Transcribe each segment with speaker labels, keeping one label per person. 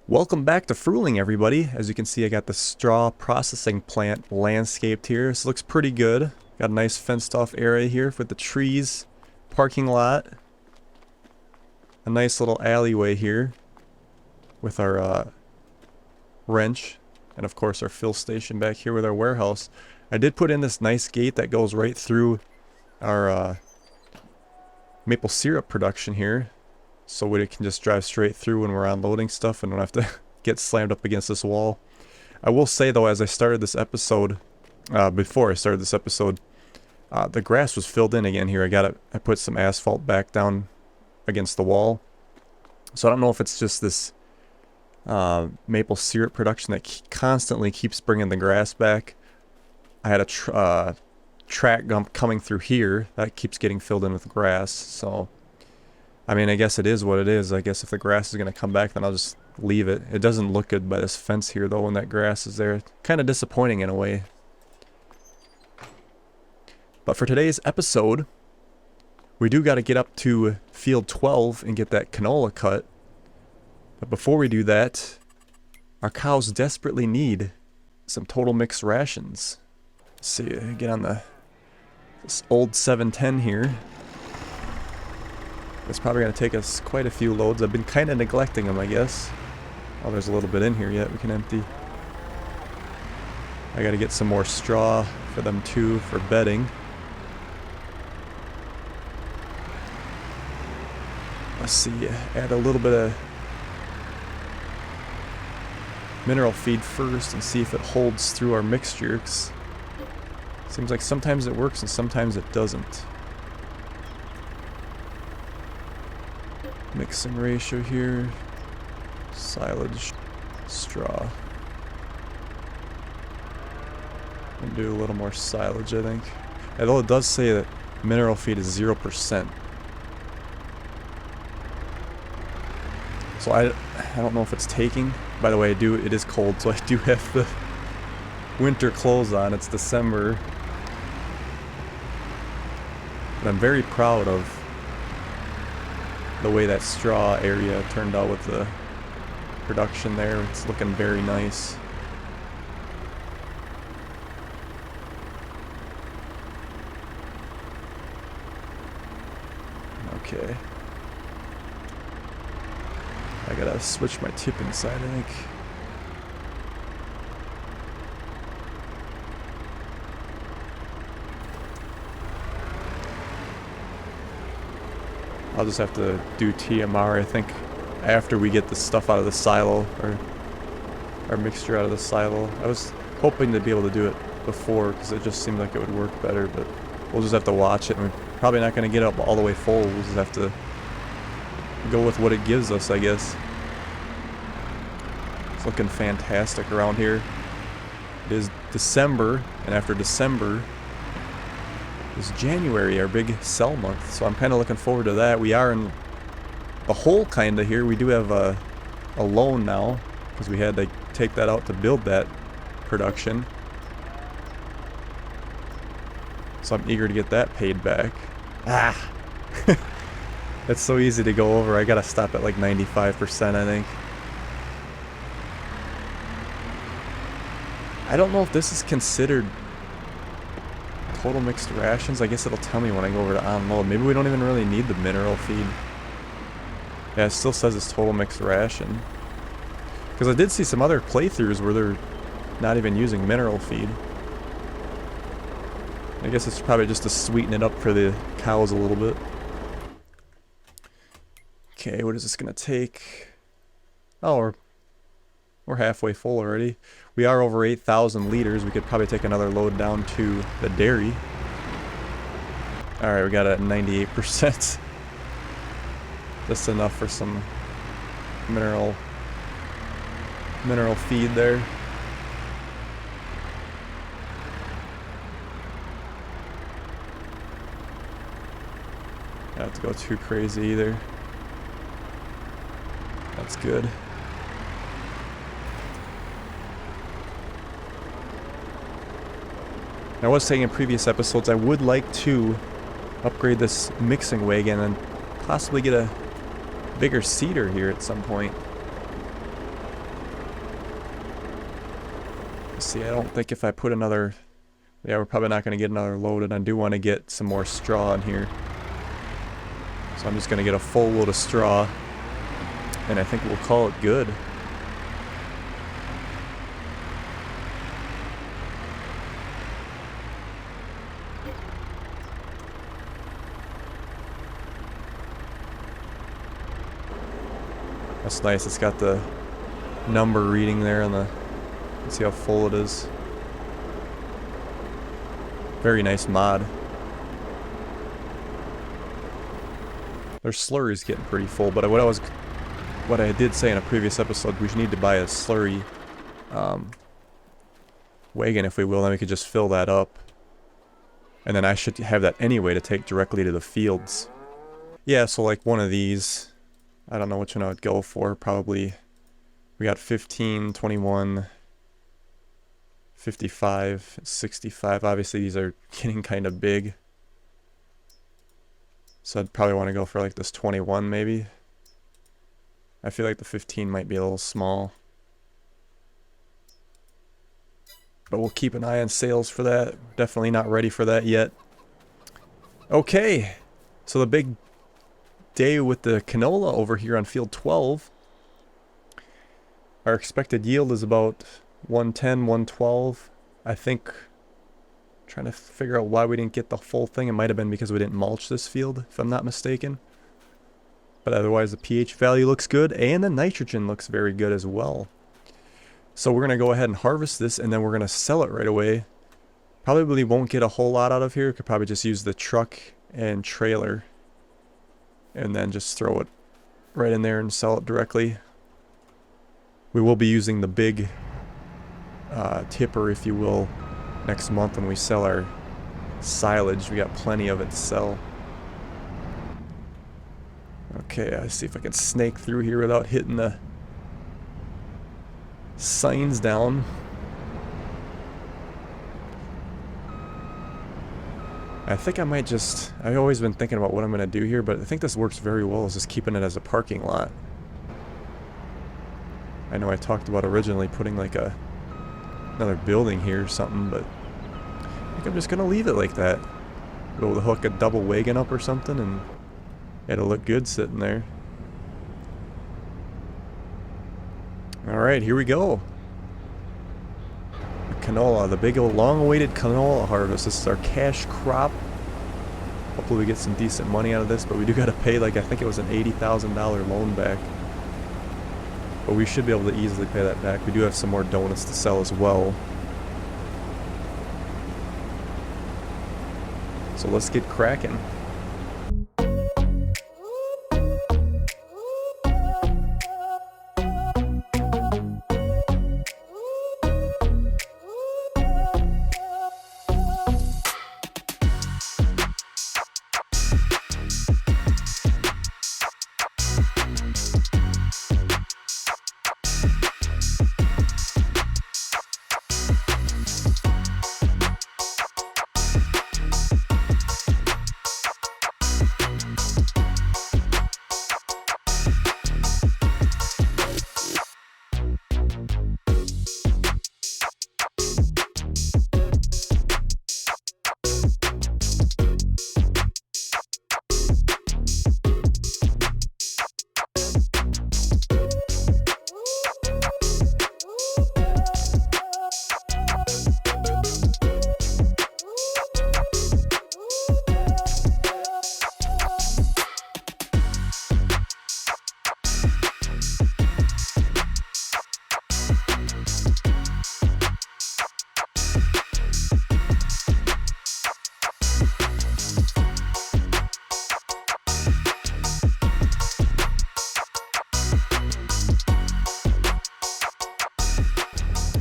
Speaker 1: Welcome back to Frühling, everybody. As you can see, I got the straw processing plant landscaped here. This looks pretty good. Got a nice fenced off area here with the trees, parking lot, a nice little alleyway here with our wrench, and of course our fill station back here with our warehouse. I did put in this nice gate that goes right through our maple syrup production here, so we can just drive straight through when we're unloading stuff and don't have to get slammed up against this wall. I will say though, as I started this episode, before I started this episode, the grass was filled in again here. I put some asphalt back down against the wall. So I don't know if it's just this maple syrup production that constantly keeps bringing the grass back. I had a track coming through here that keeps getting filled in with grass, so I mean, I guess it is what it is. I guess if the grass is going to come back, then I'll just leave it. It doesn't look good by this fence here, though, when that grass is there. Kind of disappointing in a way. But for today's episode, we do got to get up to field 12 and get that canola cut. But before we do that, our cows desperately need some total mix rations. Let's see, get on this old 710 here. It's probably going to take us quite a few loads. I've been kind of neglecting them, I guess. Oh, there's a little bit in here yet we can empty. I got to get some more straw for them too, for bedding. Let's see, add a little bit of mineral feed first and see if it holds through our mixture. Seems like sometimes it works and sometimes it doesn't. Mixing ratio here, silage, straw. And do a little more silage, I think. Although it does say that mineral feed is 0%. So I don't know if it's taking. By the way, it is cold, so I do have the winter clothes on. It's December. But I'm very proud of the way that straw area turned out with the production there. It's looking very nice. Okay. I gotta switch my tipping side, I think. I'll just have to do TMR, I think, after we get the stuff out of the silo, or our mixture out of the silo. I was hoping to be able to do it before, because it just seemed like it would work better, but we'll just have to watch it. And we're probably not going to get up all the way full. We'll just have to go with what it gives us, I guess. It's looking fantastic around here. It is December, and after December is January, our big sell month, so I'm kind of looking forward to that. We are in the hole kind of here. We do have a loan now, because we had to take that out to build that production. So I'm eager to get that paid back. Ah! It's so easy to go over. I gotta stop at like 95%, I think. I don't know if this is considered total mixed rations. I guess it'll tell me when I go over to unload. Maybe we don't even really need the mineral feed. Yeah, it still says it's total mixed ration. Because I did see some other playthroughs where they're not even using mineral feed. I guess it's probably just to sweeten it up for the cows a little bit. Okay, what is this gonna take? Oh, we're halfway full already. We are over 8,000 liters. We could probably take another load down to the dairy. Alright, we got it at 98%. Just enough for some mineral feed there. Don't have to go too crazy either. That's good. I was saying in previous episodes I would like to upgrade this mixing wagon and possibly get a bigger seeder here at some point. See, I don't think if I put another... Yeah, we're probably not going to get another load, and I do want to get some more straw in here. So I'm just going to get a full load of straw, and I think we'll call it good. That's nice. It's got the number reading there on the... Let's see how full it is. Very nice mod. Their slurry's getting pretty full, but what I did say in a previous episode, we need to buy a slurry wagon if we will, then we could just fill that up. And then I should have that anyway to take directly to the fields. Yeah, so like one of these, I don't know which one I would go for, probably, we got 15, 21, 55, 65, obviously these are getting kind of big. So I'd probably want to go for like this 21 maybe. I feel like the 15 might be a little small. But we'll keep an eye on sales for that. Definitely not ready for that yet. Okay, so the big day with the canola over here on field 12. Our expected yield is about 110, 112. I think, trying to figure out why we didn't get the full thing. It might have been because we didn't mulch this field, if I'm not mistaken. But otherwise the pH value looks good, and the nitrogen looks very good as well. So we're going to go ahead and harvest this, and then we're going to sell it right away. Probably won't get a whole lot out of here. Could probably just use the truck and trailer. And then just throw it right in there and sell it directly. We will be using the big tipper, if you will, next month when we sell our silage. We got plenty of it to sell. Okay, let's see if I can snake through here without hitting the signs down. I think I might just... I've always been thinking about what I'm going to do here, but I think this works very well, is just keeping it as a parking lot. I know I talked about originally putting like another building here or something, but I think I'm just going to leave it like that. Be able to hook a double wagon up or something, and it'll look good sitting there. Alright, here we go. The canola, the big old long-awaited canola harvest. This is our cash crop. Hopefully we get some decent money out of this, but we do got to pay, like, I think it was an $80,000 loan back. But we should be able to easily pay that back. We do have some more donuts to sell as well. So let's get cracking.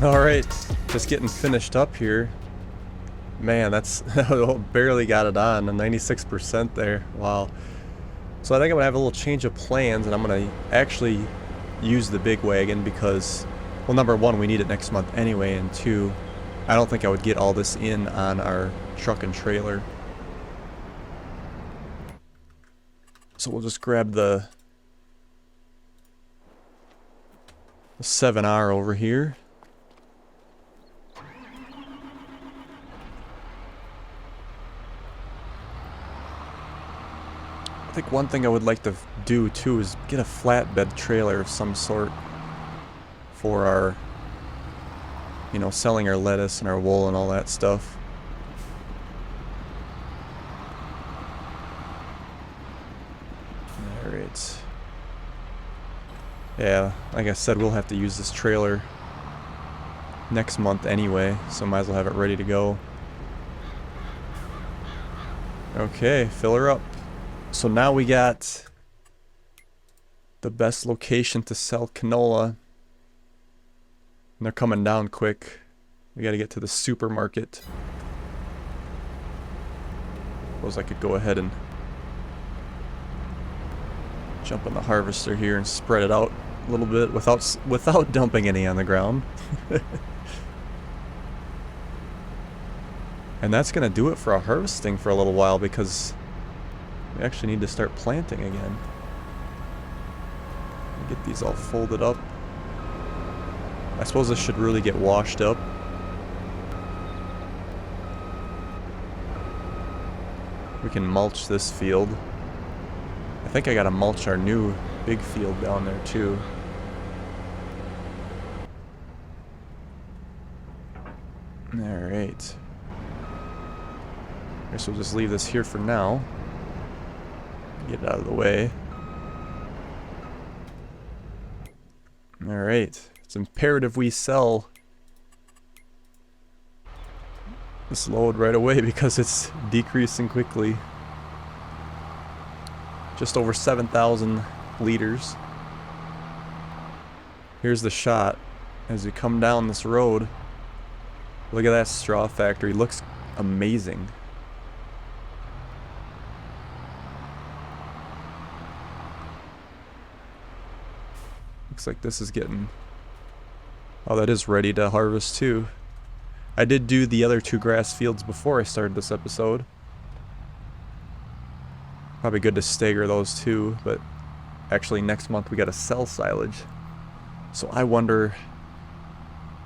Speaker 1: Alright, just getting finished up here. Man, that's barely got it on, a 96% there. Wow. So I think I'm gonna have a little change of plans, and I'm gonna actually use the big wagon because, well, number one, we need it next month anyway, and two, I don't think I would get all this in on our truck and trailer. So we'll just grab the 7R over here. I think one thing I would like to do too is get a flatbed trailer of some sort for our, you know, selling our lettuce and our wool and all that stuff. Alright. Yeah, like I said, we'll have to use this trailer next month anyway, so might as well have it ready to go. Okay, fill her up. So now we got the best location to sell canola. And they're coming down quick. We gotta get to the supermarket. Suppose I could go ahead and jump on the harvester here and spread it out a little bit without dumping any on the ground. And that's gonna do it for our harvesting for a little while because we actually need to start planting again. Get these all folded up. I suppose this should really get washed up. We can mulch this field. I think I gotta mulch our new big field down there too. Alright. Guess we'll just leave this here for now. Get it out of the way. Alright. It's imperative we sell this load right away because it's decreasing quickly. Just over 7,000 liters. Here's the shot as we come down this road. Look at that straw factory. Looks amazing. Looks like this is getting... Oh, that is ready to harvest too. I did do the other two grass fields before I started this episode. Probably good to stagger those two, but actually next month we gotta sell silage. So I wonder,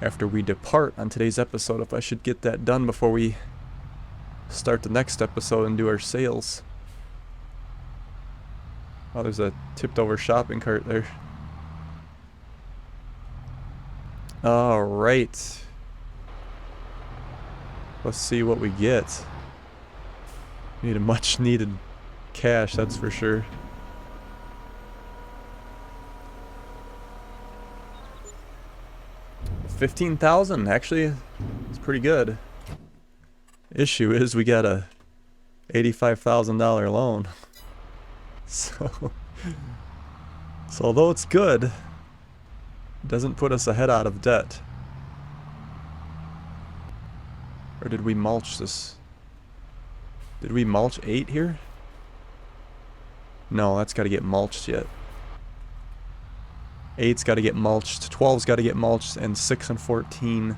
Speaker 1: after we depart on today's episode, if I should get that done before we start the next episode and do our sales. Oh, there's a tipped over shopping cart there. Alright. Let's see what we get. We need a much needed cash, that's for sure. $15,000, actually, it's pretty good. Issue is we got a $85,000 loan. So although it's good, it doesn't put us ahead out of debt. Or did we mulch this? Did we mulch 8 here? No, that's got to get mulched yet. 8's got to get mulched, 12's got to get mulched, and 6 and 14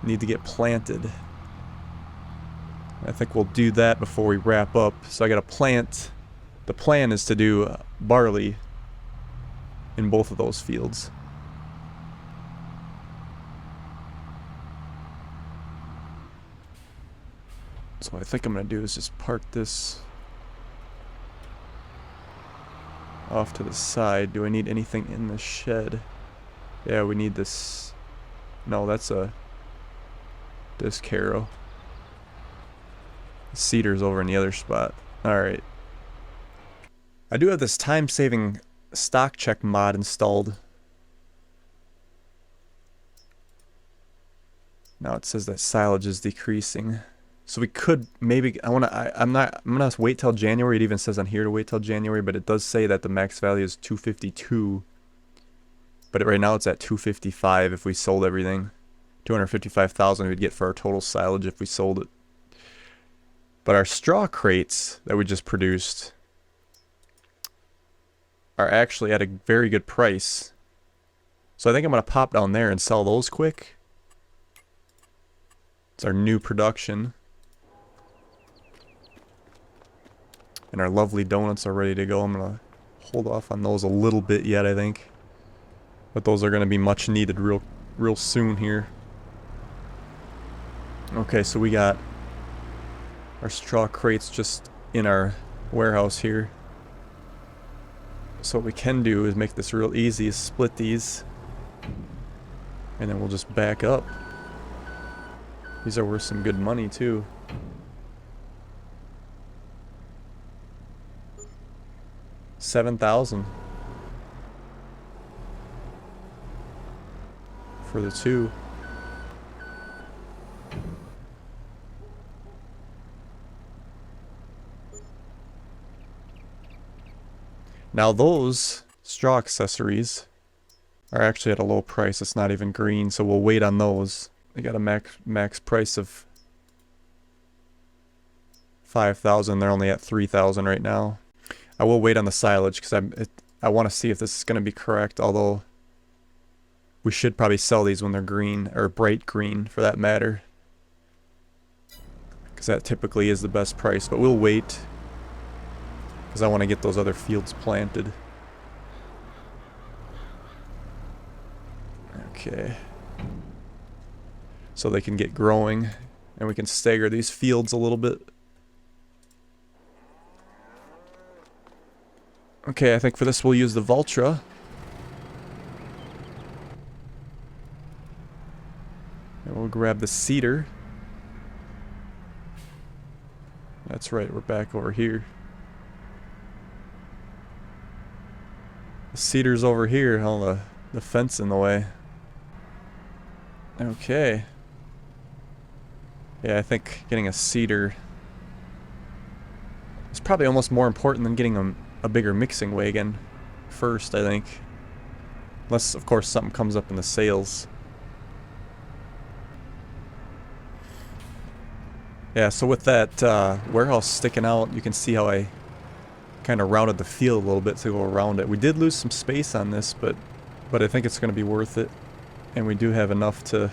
Speaker 1: need to get planted. I think we'll do that before we wrap up. So I got to plant. The plan is to do barley in both of those fields. So what I think I'm going to do is just park this off to the side. Do I need anything in the shed? Yeah, we need this. No, that's a disc harrow. The cedar's over in the other spot. Alright. I do have this time-saving stock check mod installed. Now it says that silage is decreasing. So we could maybe, I'm gonna wait till January. It even says on here to wait till January, but it does say that the max value is 252. But right now it's at 255 if we sold everything. 255,000 we'd get for our total silage if we sold it. But our straw crates that we just produced are actually at a very good price. So I think I'm gonna pop down there and sell those quick. It's our new production. And our lovely donuts are ready to go. I'm going to hold off on those a little bit yet, I think. But those are going to be much needed real soon here. Okay, so we got our straw crates just in our warehouse here. So what we can do is make this real easy, is split these, and then we'll just back up. These are worth some good money too. $7,000 for the two. Now those straw accessories are actually at a low price. It's not even green, so we'll wait on those. They got a max price of 5,000. They're only at 3,000 right now. I will wait on the silage because I want to see if this is going to be correct, although we should probably sell these when they're green, or bright green for that matter, because that typically is the best price. But we'll wait because I want to get those other fields planted. Okay. So they can get growing, and we can stagger these fields a little bit. Okay, I think for this we'll use the Vultra. And we'll grab the cedar. That's right, we're back over here. The cedar's over here, all the fence in the way. Okay. Yeah, I think getting a cedar is probably almost more important than getting a bigger mixing wagon first, I think. Unless, of course, something comes up in the sales. Yeah, so with that warehouse sticking out, you can see how I kind of rounded the field a little bit to go around it. We did lose some space on this, but I think it's going to be worth it. And we do have enough to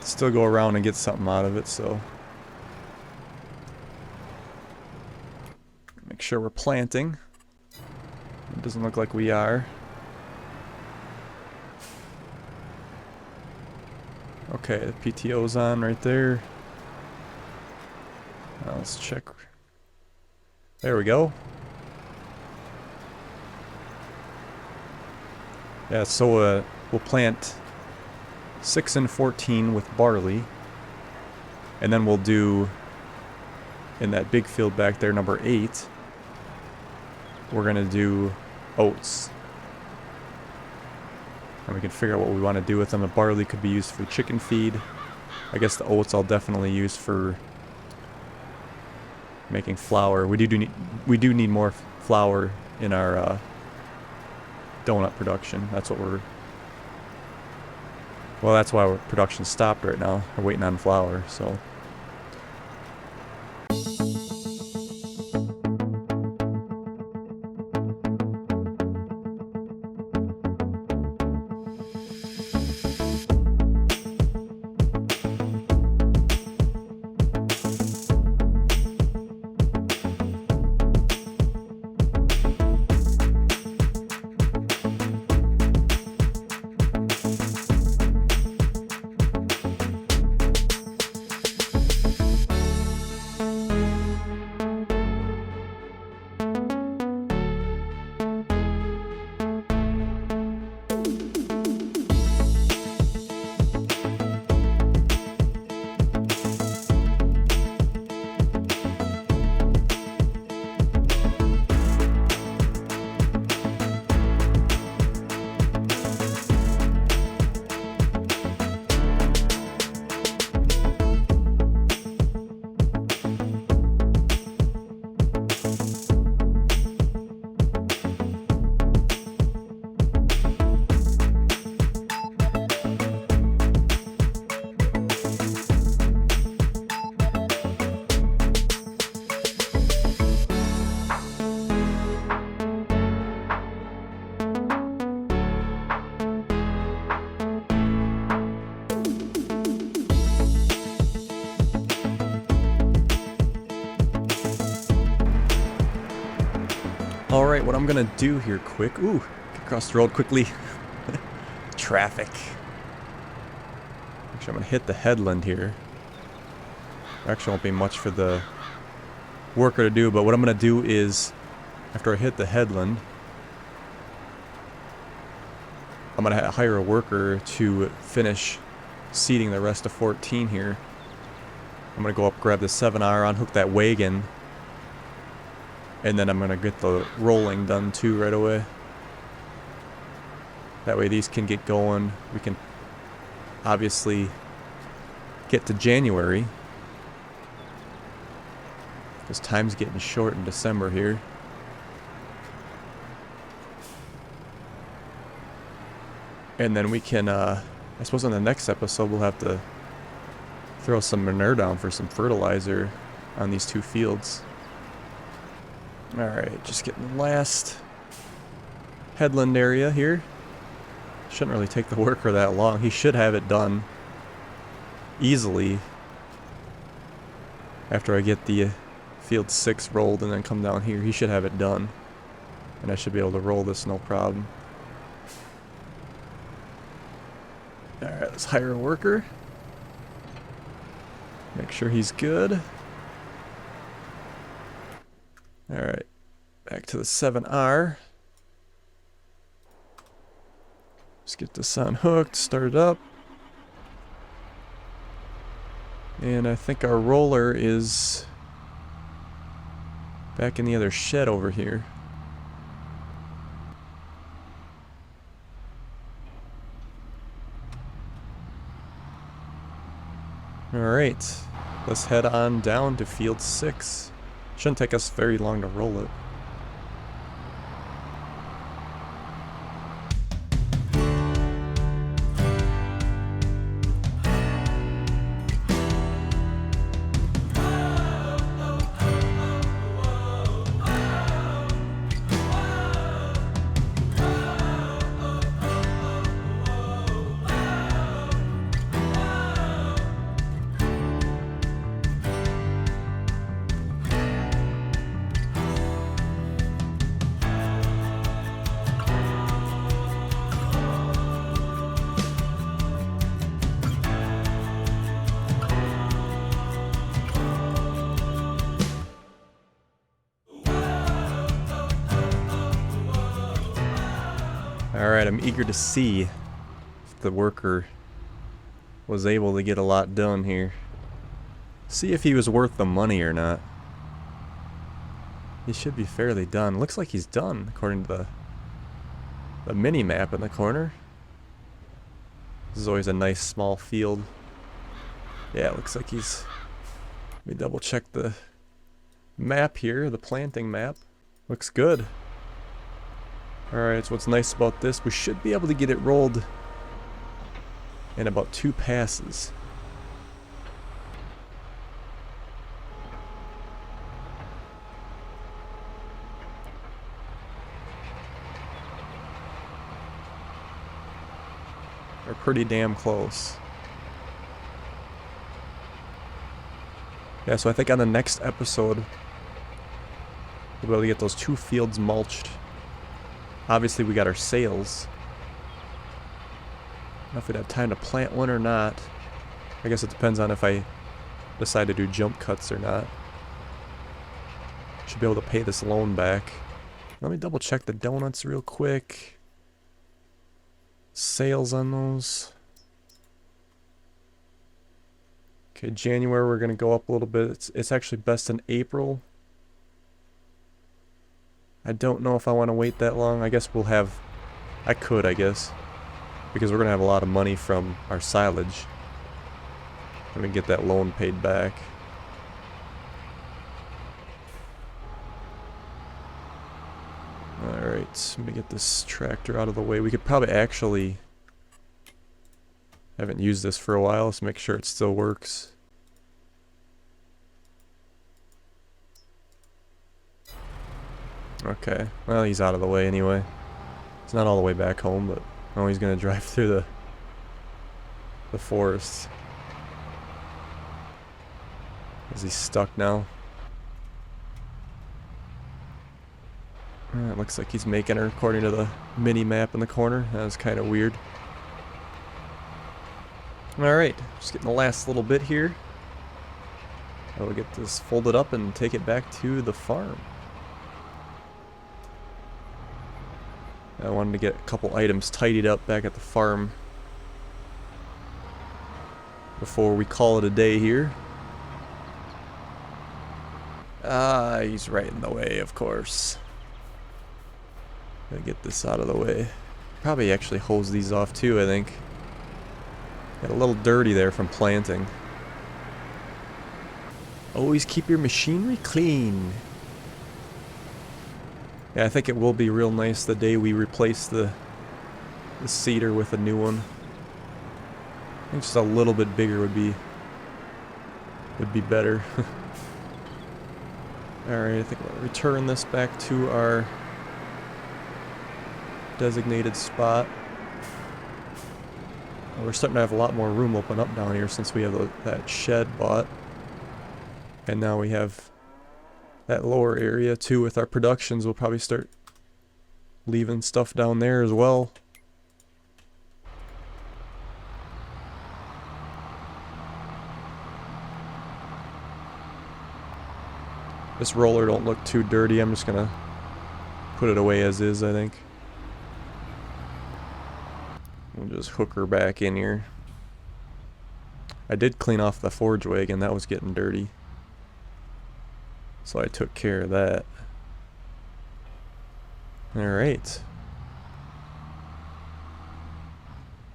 Speaker 1: still go around and get something out of it, so. Make sure we're planting. It doesn't look like we are. Okay, the PTO's on right there. Now let's check. There we go. Yeah, so we'll plant 6 and 14 with barley. And then we'll do, in that big field back there, number 8, we're going to do oats. And we can figure out what we want to do with them. The barley could be used for chicken feed. I guess the oats I'll definitely use for making flour. We do need more flour in our donut production. That's what that's why our production stopped right now. We're waiting on flour, so. Alright, what I'm gonna do here quick. Ooh, get across the road quickly. Traffic. Actually, I'm gonna hit the headland here. There actually won't be much for the worker to do, but what I'm going to do is, after I hit the headland, I'm going to hire a worker to finish seeding the rest of 14 here. I'm going to go up, grab the 7R, unhook that wagon, and then I'm going to get the rolling done too right away. That way these can get going. We can obviously get to January, because time's getting short in December here. And then we can, I suppose on the next episode we'll have to throw some manure down for some fertilizer on these 2 fields. Alright, just getting the last headland area here. Shouldn't really take the worker that long. He should have it done easily after I get the field 6 rolled and then come down here. He should have it done, and I should be able to roll this no problem. Alright, let's hire a worker. Make sure he's good. Alright, back to the 7R. Let's get this unhooked, start it up. And I think our roller is back in the other shed over here. Alright, let's head on down to field 6. Shouldn't take us very long to roll it. Alright, I'm eager to see if the worker was able to get a lot done here. See if he was worth the money or not. He should be fairly done. Looks like he's done, according to the mini-map in the corner. This is always a nice small field. Yeah, it looks like he's... Let me double check the map here, the planting map. Looks good. Alright, so what's nice about this, we should be able to get it rolled in about 2 passes. We're pretty damn close. Yeah, so I think on the next episode, we'll be able to get those 2 fields mulched. Obviously we got our sails. I don't know if we'd have time to plant one or not. I guess it depends on if I decide to do jump cuts or not. Should be able to pay this loan back. Let me double check the donuts real quick. Sales on those. Okay, January we're gonna go up a little bit. It's actually best in April. I don't know if I want to wait that long. I guess we'll have... I could, I guess. Because we're going to have a lot of money from our silage. Let me get that loan paid back. Alright, let me get this tractor out of the way. We could probably actually... I haven't used this for a while, so make sure it still works. Okay, well he's out of the way anyway. It's not all the way back home, but oh, he's gonna drive through the forest. Is he stuck now? It looks like he's making her according to the mini map in the corner. That was kind of weird. Alright, just getting the last little bit here. I will get this folded up and take it back to the farm. I wanted to get a couple items tidied up back at the farm before we call it a day here. Ah, he's right in the way, of course. Gotta get this out of the way. Probably actually hose these off too, I think. Got a little dirty there from planting. Always keep your machinery clean. Yeah, I think it will be real nice the day we replace the seeder with a new one. I think just a little bit bigger would be better. Alright, I think we'll return this back to our designated spot. We're starting to have a lot more room open up down here since we have that shed bought. And now we have that lower area too with our productions. We'll probably start leaving stuff down there as well. This roller don't look too dirty. I'm just gonna put it away as is, I think. We'll just hook her back in here. I did clean off the forge wagon. That was getting dirty. So I took care of that. Alright.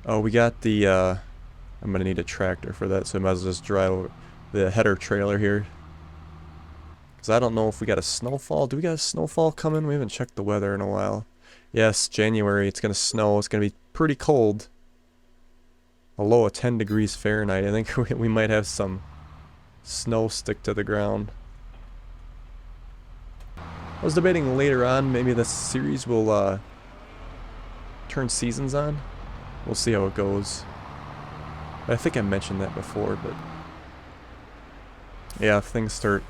Speaker 1: Oh, we got the, I'm gonna need a tractor for that, so I might as well just drive over the header trailer here. Because I don't know if we got a snowfall. Do we got a snowfall coming? We haven't checked the weather in a while. Yes, January, it's gonna snow. It's gonna be pretty cold. A low of 10 degrees Fahrenheit. I think we might have some snow stick to the ground. I was debating later on, maybe this series will turn seasons on. We'll see how it goes. I think I mentioned that before, but yeah, if things start,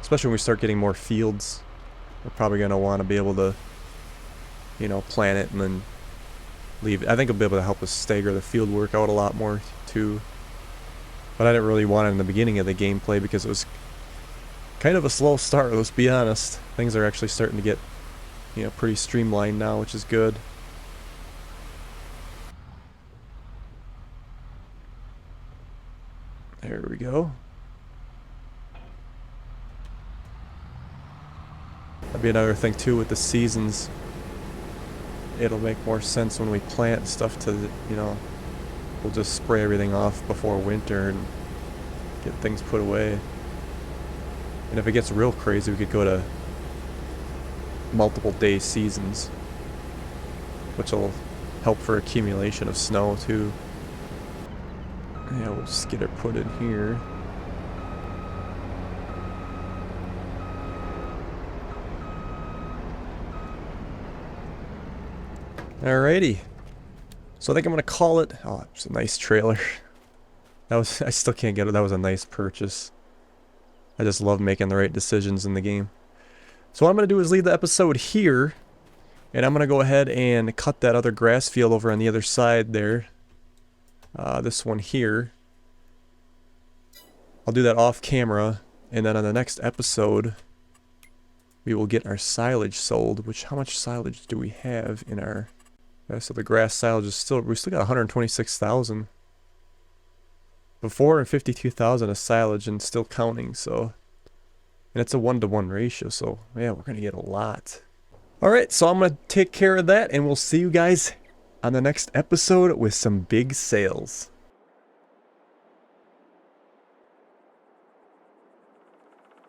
Speaker 1: especially when we start getting more fields, we're probably going to want to be able to, you know, plan it and then leave. I think it'll be able to help us stagger the field work out a lot more too. But I didn't really want it in the beginning of the gameplay because it was kind of a slow start, let's be honest. Things are actually starting to get, you know, pretty streamlined now, which is good. There we go. That'd be another thing too with the seasons. It'll make more sense when we plant stuff to, you know, we'll just spray everything off before winter and get things put away. And if it gets real crazy, we could go to multiple day seasons, which will help for accumulation of snow too. Yeah, we'll just get it put in here. Alrighty. So I think I'm gonna call it. Oh, it's a nice trailer. That was. I still can't get it. That was a nice purchase. I just love making the right decisions in the game. So what I'm going to do is leave the episode here. And I'm going to go ahead and cut that other grass field over on the other side there. This one here. I'll do that off camera. And then on the next episode, we will get our silage sold. Which, how much silage do we have in our... so the grass silage is still... We still got 126,000. But 452,000 of silage and still counting, so... And it's a 1-to-1 ratio, so yeah, we're going to get a lot. Alright, so I'm going to take care of that, and we'll see you guys on the next episode with some big sales.